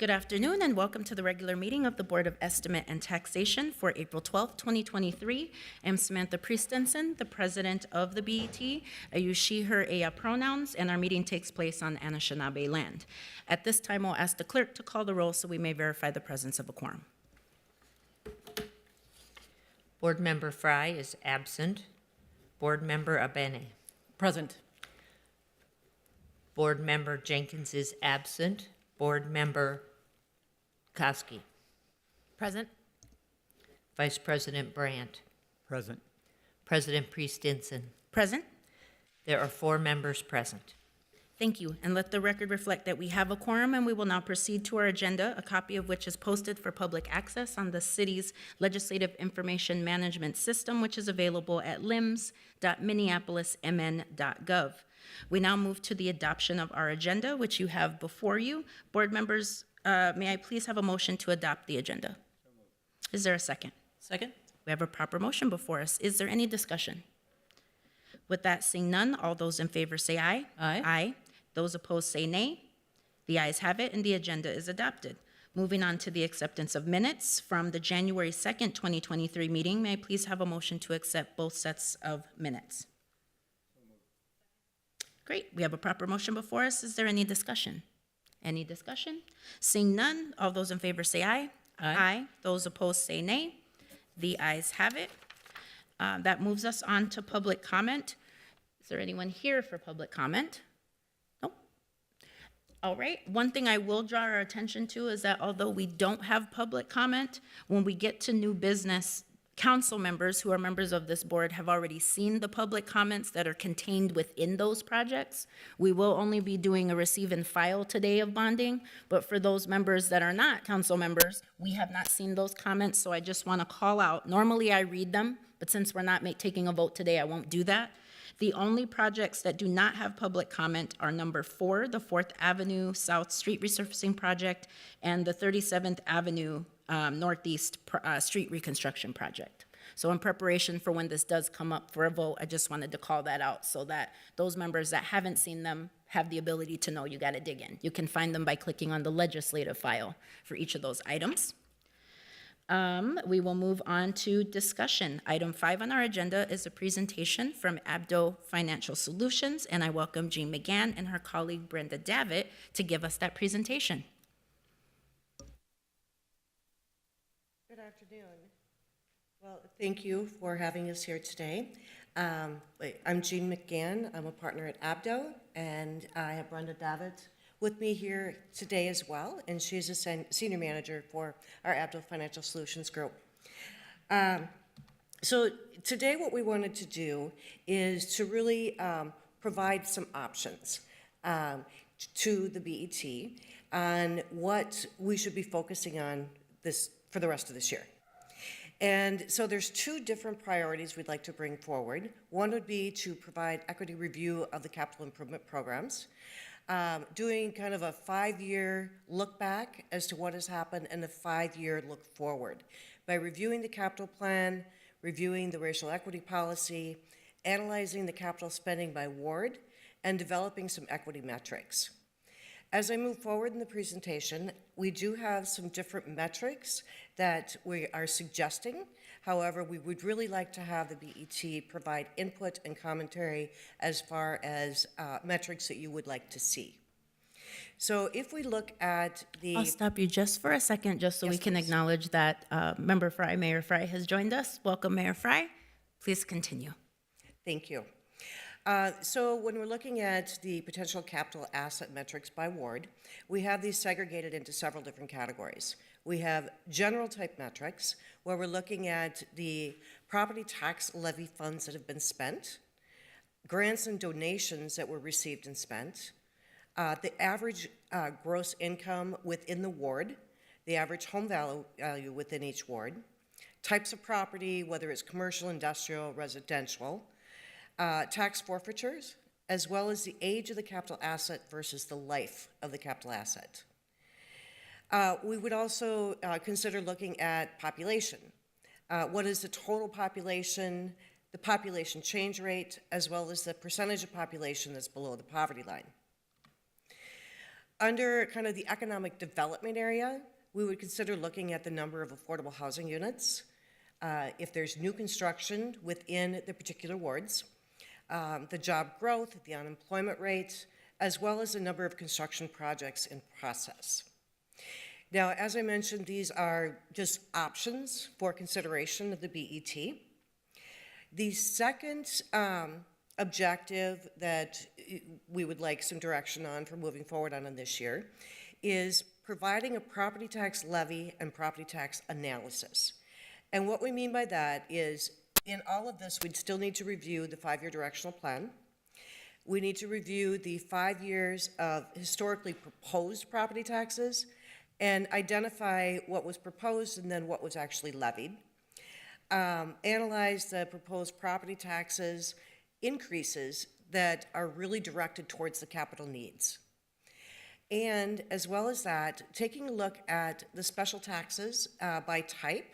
Good afternoon and welcome to the regular meeting of the Board of Estimate and Taxation for April 12th, 2023. I'm Samantha Priestensen, the president of the BET. I use she, her, aya pronouns, and our meeting takes place on Anishinaabe land. At this time, I'll ask the clerk to call the roll so we may verify the presence of a quorum. Board Member Fry is absent. Board Member Abene. Present. Board Member Jenkins is absent. Board Member Koski. Present. Vice President Brandt. Present. President Priest-Stinson. Present. There are 4 members present. Thank you, and let the record reflect that we have a quorum, and we will now proceed to our agenda, a copy of which is posted for public access on the city's Legislative Information Management System, which is available at lims.minneapolismn.gov. We now move to the adoption of our agenda, which you have before you. Board members, may I please have a motion to adopt the agenda? Is there a second? Second. We have a proper motion before us. Is there any discussion? With that, seeing none, all those in favor say aye. Aye. Aye. Those opposed say nay. The ayes have it, and the agenda is adopted. Moving on to the acceptance of minutes from the January 2nd, 2023 meeting, may I please have a motion to accept both sets of minutes? Great. We have a proper motion before us. Is there any discussion? Any discussion? Seeing none, all those in favor say aye. Aye. Those opposed say nay. The ayes have it. That moves us on to public comment. Is there anyone here for public comment? Nope. All right. One thing I will draw our attention to is that although we don't have public comment, when we get to new business, council members who are members of this board have already seen the public comments that are contained within those projects. We will only be doing a receive and file today of bonding, but for those members that are not council members, we have not seen those comments, so I just want to call out. Normally I read them, but since we're not taking a vote today, I won't do that. The only projects that do not have public comment are number 4, the 4th Avenue South Street Resurfacing Project, and the 37th Avenue Northeast Street Reconstruction Project. So in preparation for when this does come up for a vote, I just wanted to call that out so that those members that haven't seen them have the ability to know you got to dig in. You can find them by clicking on the legislative file for each of those items. We will move on to discussion. Item 5 on our agenda is a presentation from Abdo Financial Solutions, and I welcome Jean McGann and her colleague Brenda Davitt to give us that presentation. Good afternoon. Well, thank you for having us here today. I'm Jean McGann. I'm a partner at Abdo, and I have Brenda Davitt with me here today as well, and she's a senior manager for our Abdo Financial Solutions group. So today what we wanted to do is to really provide some options to the BET on what we should be focusing on for the rest of this year. And so there's 2 different priorities we'd like to bring forward. One would be to provide equity review of the capital improvement programs, doing kind of a 5-year look back as to what has happened and a 5-year look forward by reviewing the capital plan, reviewing the racial equity policy, analyzing the capital spending by ward, and developing some equity metrics. As I move forward in the presentation, we do have some different metrics that we are suggesting. However, we would really like to have the BET provide input and commentary as far as metrics that you would like to see. So if we look at the... I'll stop you just for a second, just so Yes, we can please. acknowledge that Member Fry, Mayor Fry, has joined us. Welcome, Mayor Fry. Please continue. Thank you. So when we're looking at the potential capital asset metrics by ward, we have these segregated into several different categories. We have general type metrics, where we're looking at the property tax levy funds that have been spent, grants and donations that were received and spent, the average gross income within the ward, the average home value within each ward, types of property, whether it's commercial, industrial, residential, tax forfeitures, as well as the age of the capital asset versus the life of the capital asset. We would also consider looking at population. What is the total population, the population change rate, as well as the percentage of population that's below the poverty line. Under kind of the economic development area, we would consider looking at the number of affordable housing units, if there's new construction within the particular wards, the job growth, the unemployment rate, as well as the number of construction projects in process. Now, as I mentioned, these are just options for consideration of the BET. The second objective that we would like some direction on for moving forward on this year is providing a property tax levy and property tax analysis. And what we mean by that is, in all of this, we'd still need to review the 5-year directional plan. We need to review the 5 years of historically proposed property taxes and identify what was proposed and then what was actually levied. Analyze the proposed property taxes increases that are really directed towards the capital needs. And as well as that, taking a look at the special taxes by type.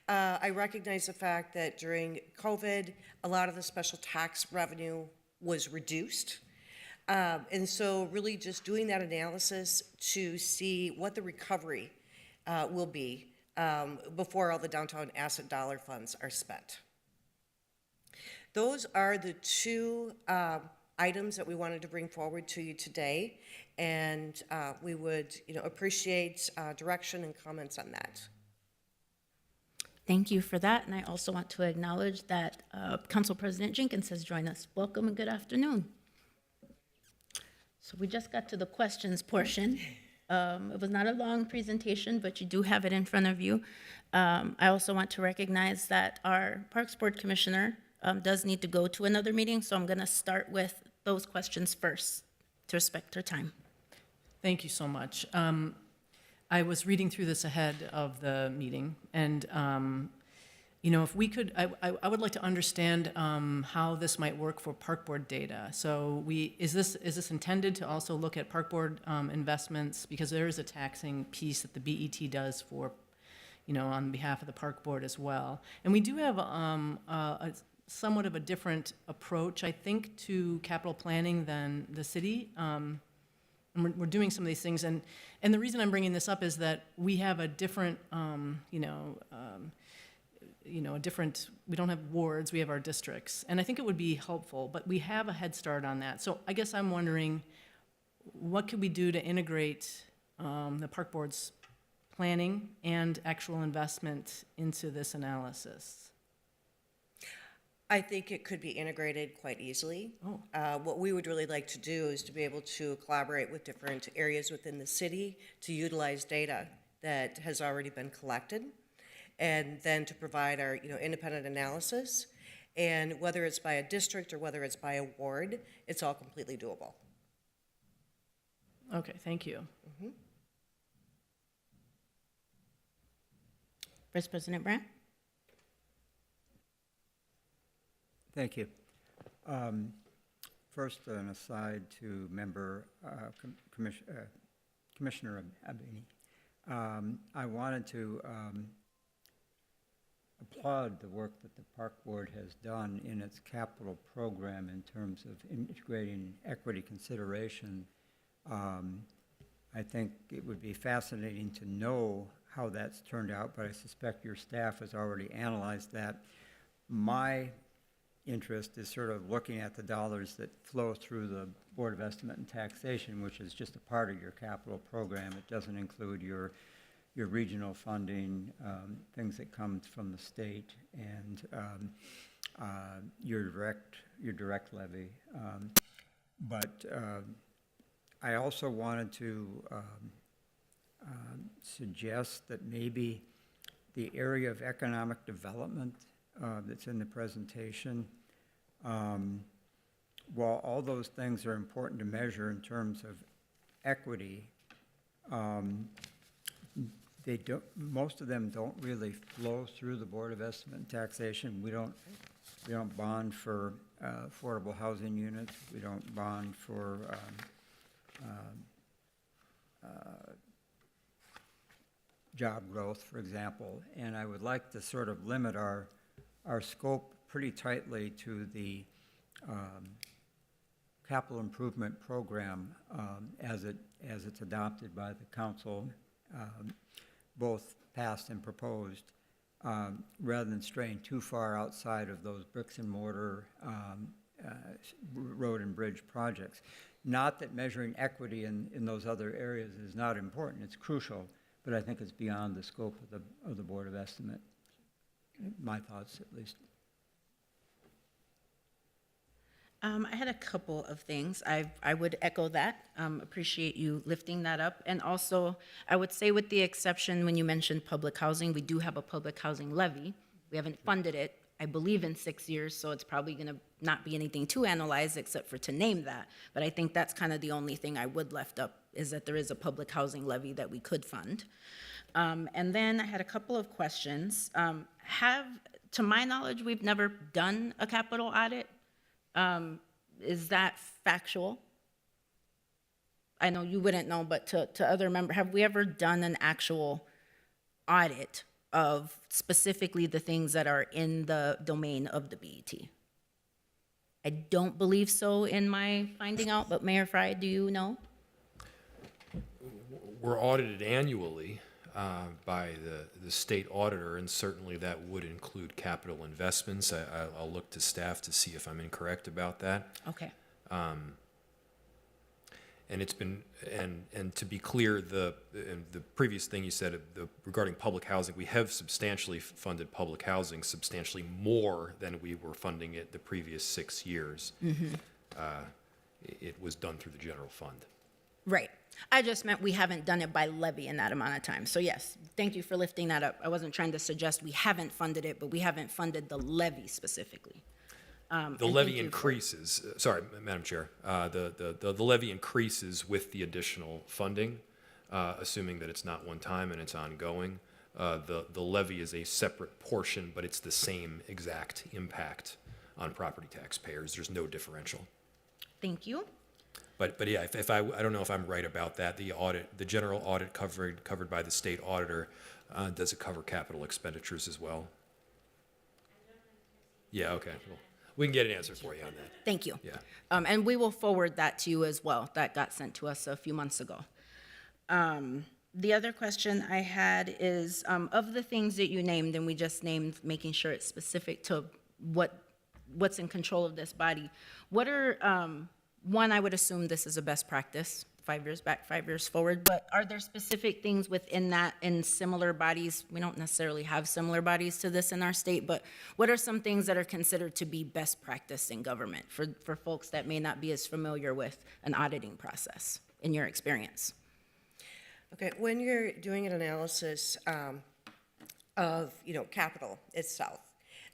I recognize the fact that during COVID, a lot of the special tax revenue was reduced. And so really just doing that analysis to see what the recovery will be before all the downtown asset dollar funds are spent. Those are the two items that we wanted to bring forward to you today, and we would appreciate direction and comments on that. Thank you for that, and I also want to acknowledge that Council President Jenkins has joined us. Welcome and good afternoon. So we just got to the questions portion. It was not a long presentation, but you do have it in front of you. I also want to recognize that our Parks Board Commissioner does need to go to another meeting, so I'm going to start with those questions first to respect her time. Thank you so much. I was reading through this ahead of the meeting, and if we could, I would like to understand how this might work for Park Board data. So is this intended to also look at Park Board investments, because there is a taxing piece that the BET does for, on behalf of the Park Board as well. And we do have a somewhat of a different approach, I think, to capital planning than the city. And we're doing some of these things, and the reason I'm bringing this up is that we have a different, we don't have wards, we have our districts, and I think it would be helpful, but we have a head start on that. So I guess I'm wondering, what could we do to integrate the Park Board's planning and actual investment into this analysis? I think it could be integrated quite easily. Oh. What we would really like to do is to be able to collaborate with different areas within the city to utilize data that has already been collected, and then to provide our independent analysis. And whether it's by a district or whether it's by a ward, it's all completely doable. Okay, thank you. Mm-hmm. Vice President Brandt? Thank you. First, an aside to Commissioner Abini. I wanted to applaud the work that the Park Board has done in its capital program in terms of integrating equity consideration. I think it would be fascinating to know how that's turned out, but I suspect your staff has already analyzed that. My interest is sort of looking at the dollars that flow through the Board of Estimate and Taxation, which is just a part of your capital program. It doesn't include your regional funding, things that come from the state, and your direct levy. But I also wanted to suggest that maybe the area of economic development that's in the presentation, while all those things are important to measure in terms of equity, most of them don't really flow through the Board of Estimate and Taxation. We don't bond for affordable housing units. We don't bond for job growth, for example. And I would like to sort of limit our scope pretty tightly to the capital improvement program as it's adopted by the council, both passed and proposed, rather than straying too far outside of those bricks and mortar road and bridge projects. Not that measuring equity in those other areas is not important, it's crucial, but I think it's beyond the scope of the Board of Estimate. My thoughts, at least. I had a couple of things. I would echo that. Appreciate you lifting that up. And also, I would say with the exception, when you mentioned public housing, we do have a public housing levy. We haven't funded it, I believe, in 6 years, so it's probably going to not be anything to analyze except for to name that. But I think that's kind of the only thing I would left up, is that there is a public housing levy that we could fund. And then I had a couple of questions. To my knowledge, we've never done a capital audit. Is that factual? I know you wouldn't know, but to other members, have we ever done an actual audit of specifically the things that are in the domain of the BET? I don't believe so in my finding out, but Mayor Fry, do you know? We're audited annually by the state auditor, and certainly that would include capital investments. I'll look to staff to see if I'm incorrect about that. Okay. And it's been, and to be clear, the previous thing you said regarding public housing, we have substantially funded public housing, substantially more than we were funding it the previous 6 years. It was done through the general fund. Right. I just meant we haven't done it by levy in that amount of time. So yes, thank you for lifting that up. I wasn't trying to suggest we haven't funded it, but we haven't funded the levy specifically. The levy increases, sorry, Madam Chair, the levy increases with the additional funding, assuming that it's not one time and it's ongoing. The levy is a separate portion, but it's the same exact impact on property taxpayers. There's no differential. Thank you. But yeah, if I don't know if I'm right about that. The general audit covered by the state auditor, does it cover capital expenditures as well? Yeah, okay. Well, we can get an answer for you on that. Thank you. Yeah. And we will forward that to you as well. That got sent to us a few months ago. The other question I had is, of the things that you named, and we just named, making sure it's specific to what's in control of this body, what are, one, I would assume this is a best practice, 5 years back, 5 years forward, but are there specific things within that in similar bodies? We don't necessarily have similar bodies to this in our state, but what are some things that are considered to be best practice in government for folks that may not be as familiar with an auditing process in your experience? Okay, when you're doing an analysis of, capital itself,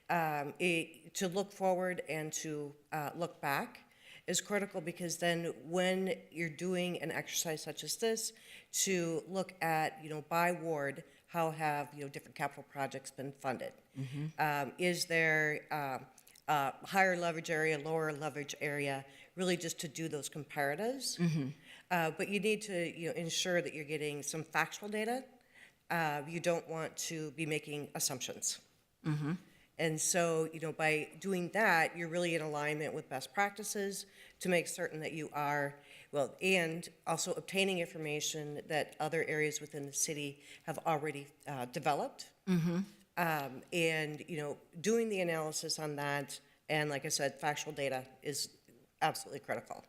to look forward and to look back is critical, because then when you're doing an exercise such as this, to look at, by ward, how have, different capital projects been funded? Is there a higher leverage area, lower leverage area, really just to do those comparatives? But you need to, ensure that you're getting some factual data. You don't want to be making assumptions. And so, by doing that, you're really in alignment with best practices to make certain that you are, and also obtaining information that other areas within the city have already developed. And, doing the analysis on that, and like I said, factual data is absolutely critical.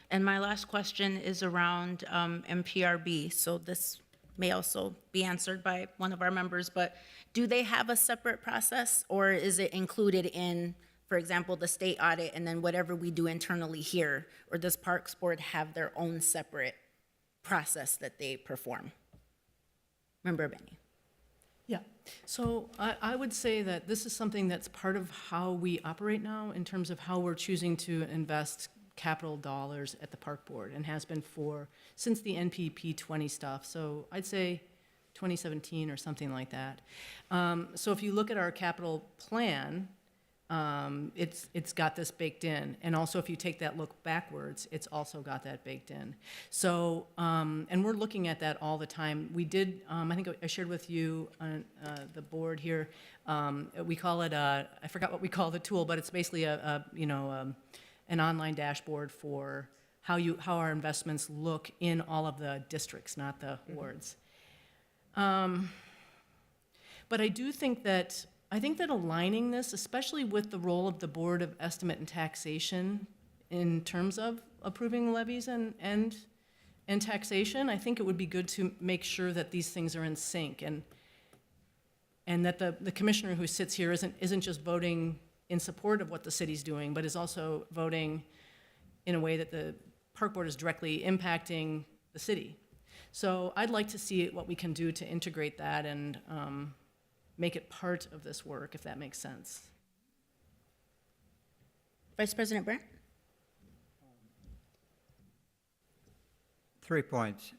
And my last question is around MPRB. So this may also be answered by one of our members, but do they have a separate process, or is it included in, for example, the state audit and then whatever we do internally here? Or does Parks Board have their own separate process that they perform? Member Benny. Yeah, so I would say that this is something that's part of how we operate now in terms of how we're choosing to invest capital dollars at the Park Board, and has been since the NPP 20 stuff. So I'd say 2017 or something like that. So if you look at our capital plan, it's got this baked in. And also if you take that look backwards, it's also got that baked in. So, and we're looking at that all the time. We did, I think I shared with you on the board here, we call it, I forgot what we call the tool, but it's basically an online dashboard for how our investments look in all of the districts, not the wards. But I do think that, aligning this, especially with the role of the Board of Estimate and Taxation in terms of approving levies and taxation, I think it would be good to make sure that these things are in sync, and that the commissioner who sits here isn't just voting in support of what the city's doing, but is also voting in a way that the park board is directly impacting the city. So I'd like to see what we can do to integrate that and make it part of this work, if that makes sense. Vice President Brandt? 3 points.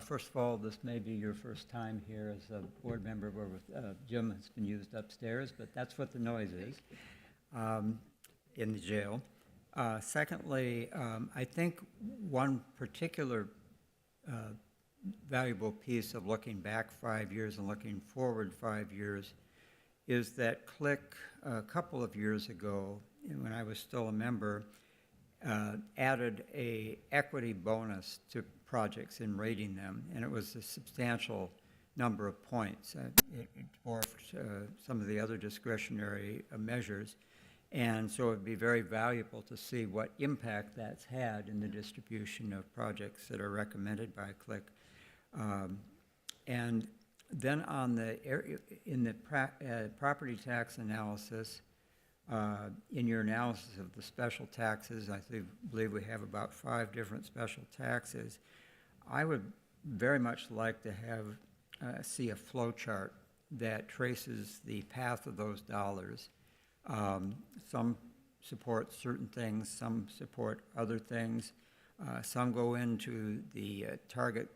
First of all, this may be your first time here as a board member where Jim has been used upstairs, but that's what the noise is in the jail. Secondly, I think one particular valuable piece of looking back 5 years and looking forward 5 years is that CLIC a couple of years ago, when I was still a member, added a equity bonus to projects in rating them, and it was a substantial number of points. It dwarfed some of the other discretionary measures, and so it'd be very valuable to see what impact that's had in the distribution of projects that are recommended by CLIC. And then on in the property tax analysis, in your analysis of the special taxes, I believe we have about 5 different special taxes. I would very much like to have see a flow chart that traces the path of those dollars. Some support certain things, some support other things. Some go into the Target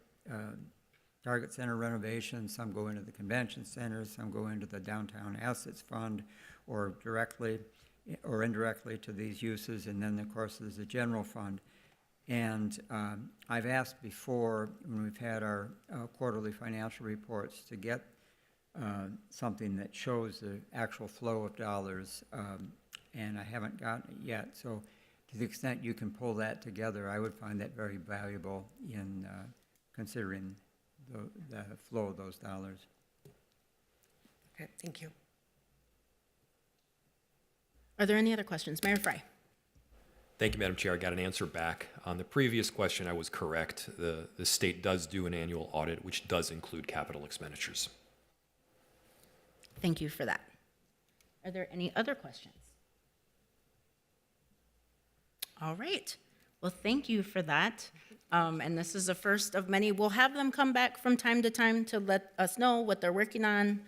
Center renovation, some go into the convention center, some go into the Downtown Assets Fund, or directly or indirectly to these uses, and then of course there's the general fund. And I've asked before, when we've had our quarterly financial reports, to get something that shows the actual flow of dollars, and I haven't gotten it yet. So to the extent you can pull that together, I would find that very valuable in considering the flow of those dollars. Okay, thank you. Are there any other questions? Mayor Fry? Thank you, Madam Chair. I got an answer back. On the previous question, I was correct. The state does do an annual audit, which does include capital expenditures. Thank you for that. Are there any other questions? All right. Well, thank you for that. And this is the first of many. We'll have them come back from time to time to let us know what they're working on,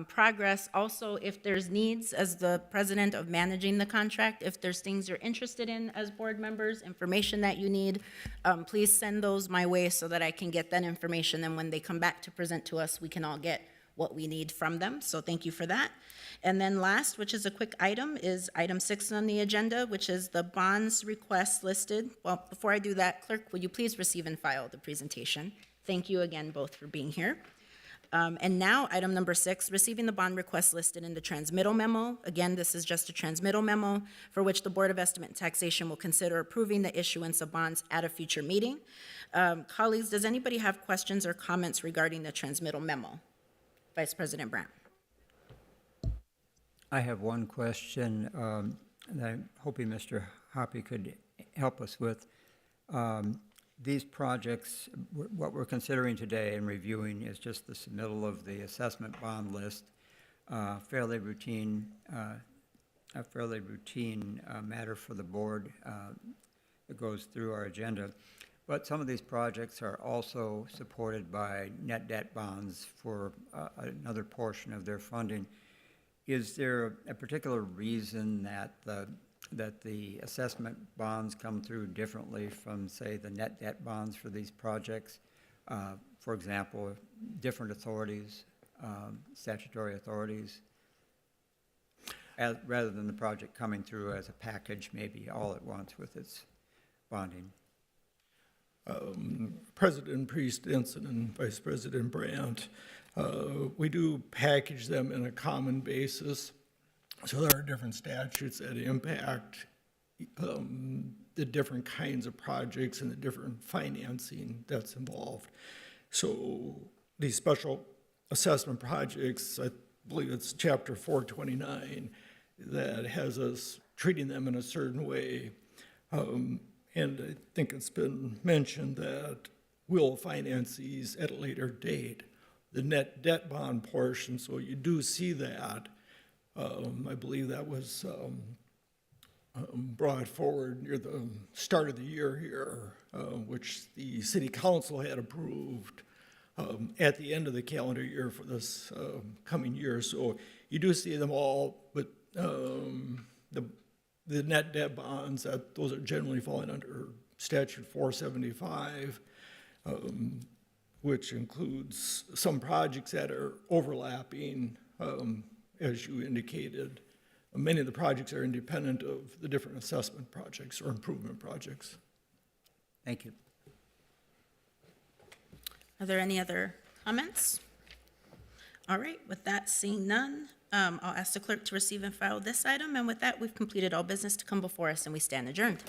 progress. Also, if there's needs, as the president of managing the contract, if there's things you're interested in as board members, information that you need, please send those my way so that I can get that information. And when they come back to present to us, we can all get what we need from them. So thank you for that. And then last, which is a quick item, is item 6 on the agenda, which is the bonds requests listed. Well, before I do that, clerk, will you please receive and file the presentation? Thank you again both for being here. And now, item number 6, receiving the bond requests listed in the transmittal memo. Again, this is just a transmittal memo for which the Board of Estimate and Taxation will consider approving the issuance of bonds at a future meeting. Colleagues, does anybody have questions or comments regarding the transmittal memo? Vice President Brandt. I have one question that I'm hoping Mr. Hoppe could help us with. These projects, what we're considering today and reviewing is just the submittal of the assessment bond list, a fairly routine matter for the board that goes through our agenda. But some of these projects are also supported by net debt bonds for another portion of their funding. Is there a particular reason that the assessment bonds come through differently from, say, the net debt bonds for these projects? For example, different authorities, statutory authorities, rather than the project coming through as a package, maybe all at once with its bonding? President Priest-Denson and Vice President Brandt, we do package them in a common basis. So there are different statutes that impact the different kinds of projects and the different financing that's involved. So these special assessment projects, I believe it's chapter 429, that has us treating them in a certain way. And I think it's been mentioned that we'll finance these at a later date. The net debt bond portion, so you do see that. I believe that was brought forward near the start of the year here, which the city council had approved at the end of the calendar year for this coming year. So you do see them all, but the net debt bonds, those are generally falling under statute 475, which includes some projects that are overlapping, as you indicated. Many of the projects are independent of the different assessment projects or improvement projects. Thank you. Are there any other comments? All right, with that, seeing none, I'll ask the clerk to receive and file this item, and with that, we've completed all business to come before us, and we stand adjourned.